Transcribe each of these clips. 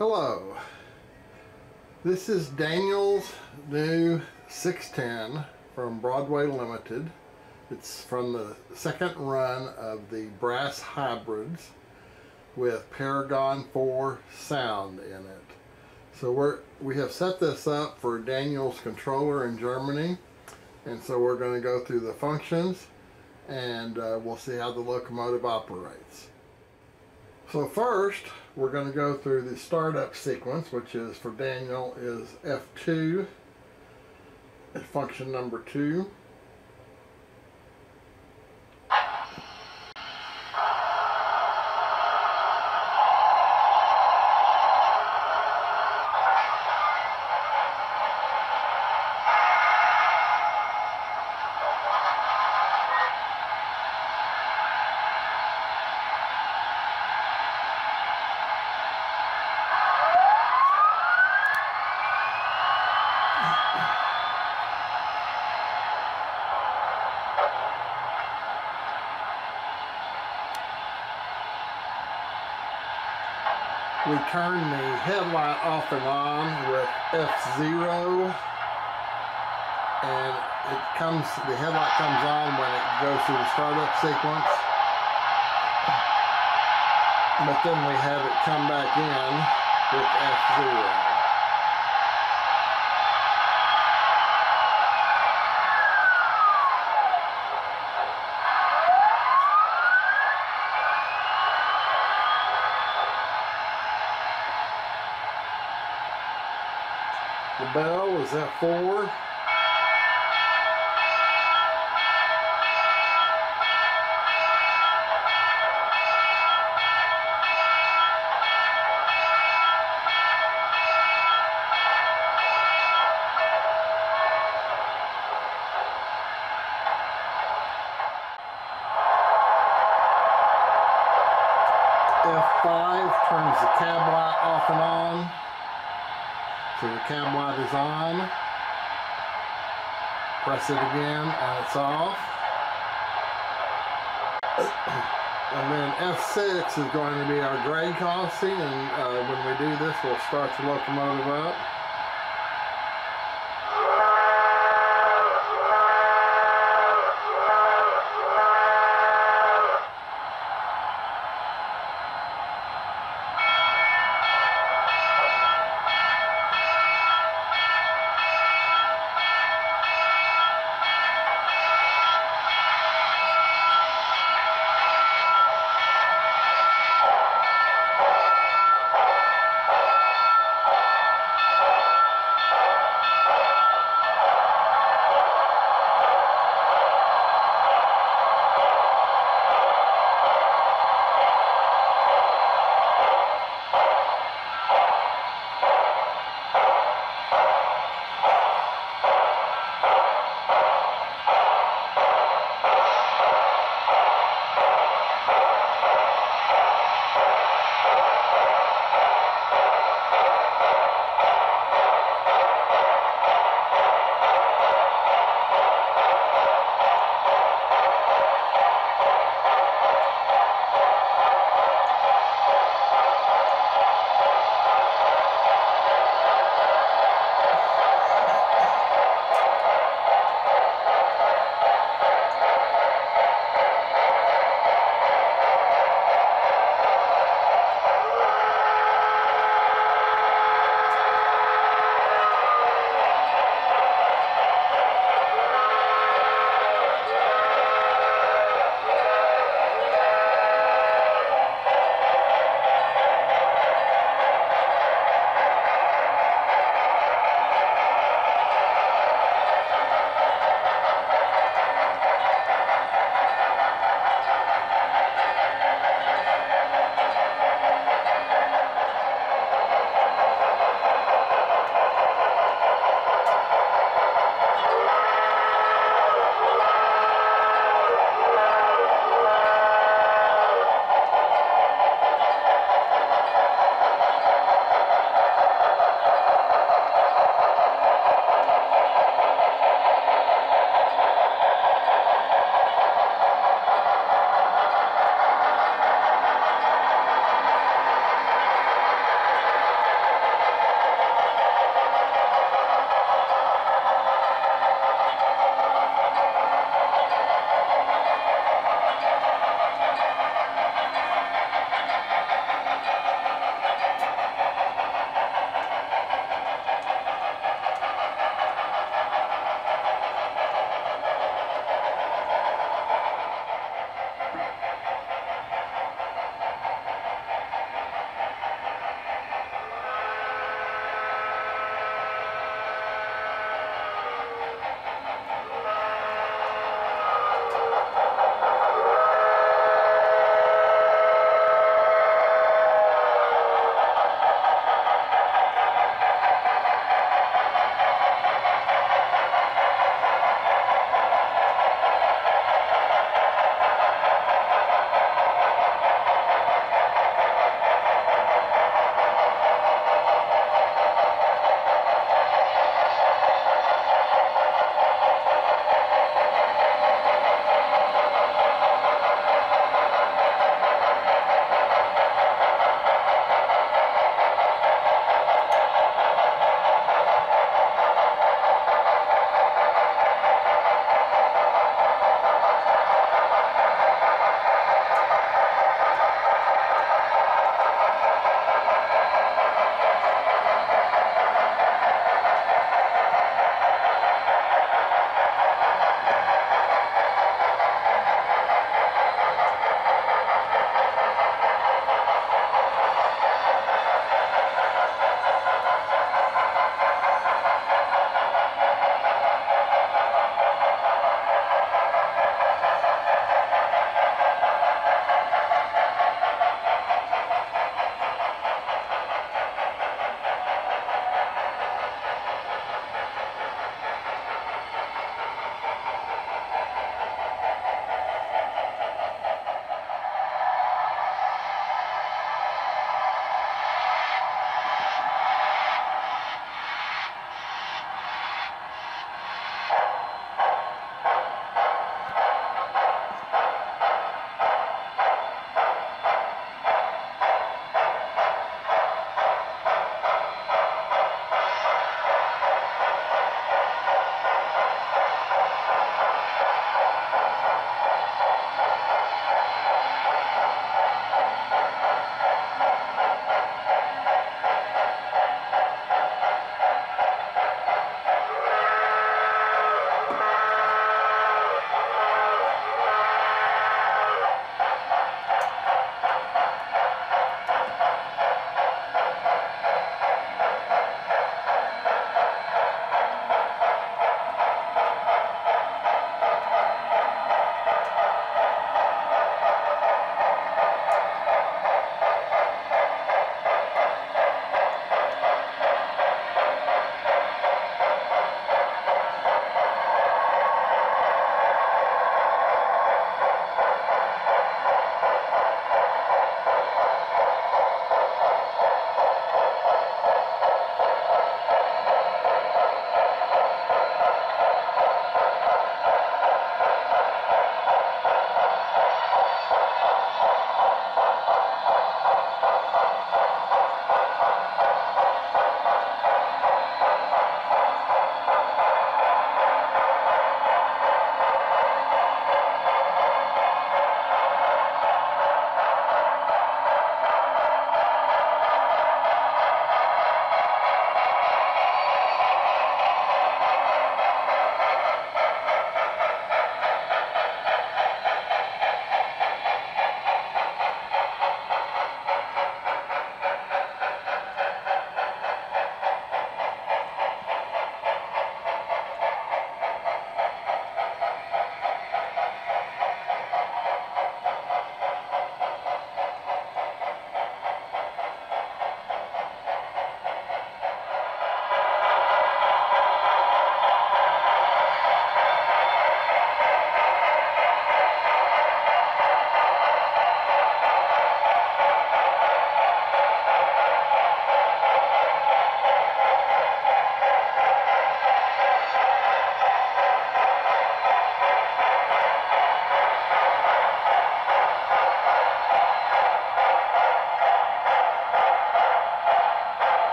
Hello, this is Daniel's new 610 from Broadway Limited. It's from the second run of the brass hybrids with Paragon 4 sound in it. So we have set this up for Daniel's controller in Germany, and so we're going to go through the functions and we'll see how the locomotive operates. So first, we're going to go through the startup sequence, which is for Daniel is F2 at function number 2. We turn the headlight off and on with F0, and the headlight comes on when it goes through the startup sequence, but then we have it come back in with F0. The bell is F4. F5 turns the cab light off and on. So the cab light is on. Press it again and it's off. And then F6 is going to be our grade crossing, and when we do this, we'll start the locomotive up.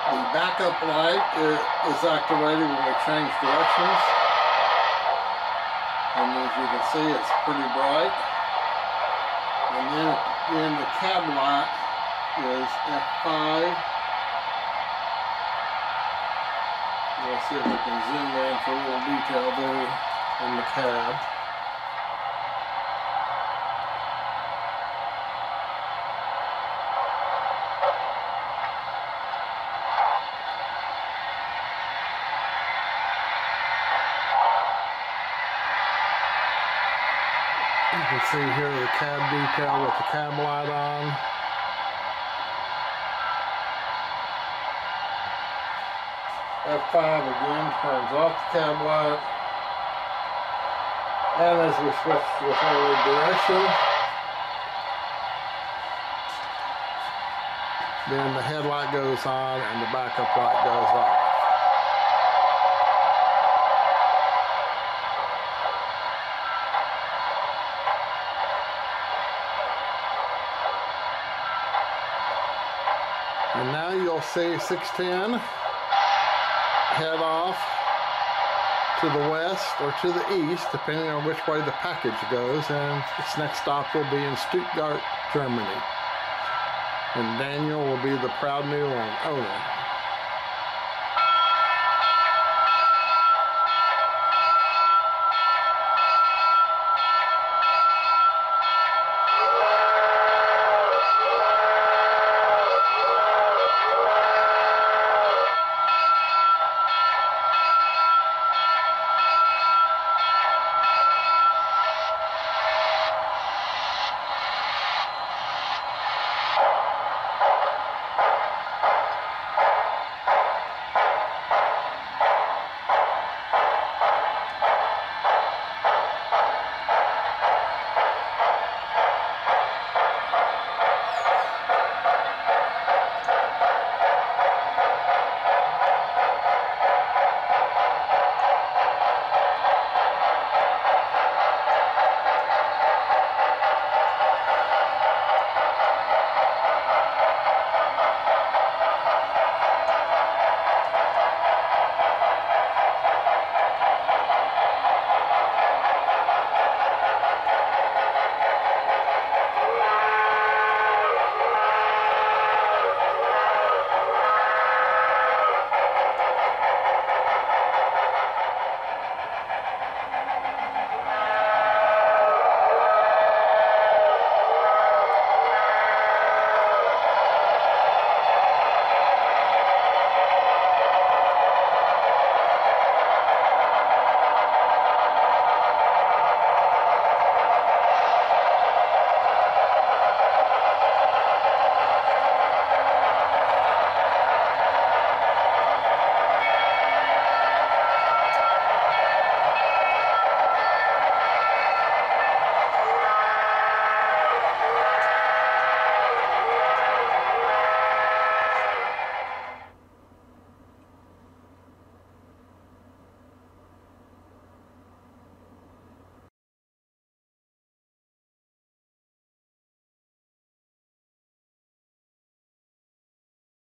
The backup light is activated when we change directions. And as you can see, it's pretty bright. And then the cab light is F5. We'll see if we can zoom in for a little detail there in the cab. You can see here the cab detail with the cab light on. F5 again turns off the cab light. And as we switch to the forward direction, then the headlight goes on and the backup light goes off. And now you'll see 610 head off to the west or to the east, depending on which way the package goes, and its next stop will be in Stuttgart, Germany. And Daniel will be the proud new owner.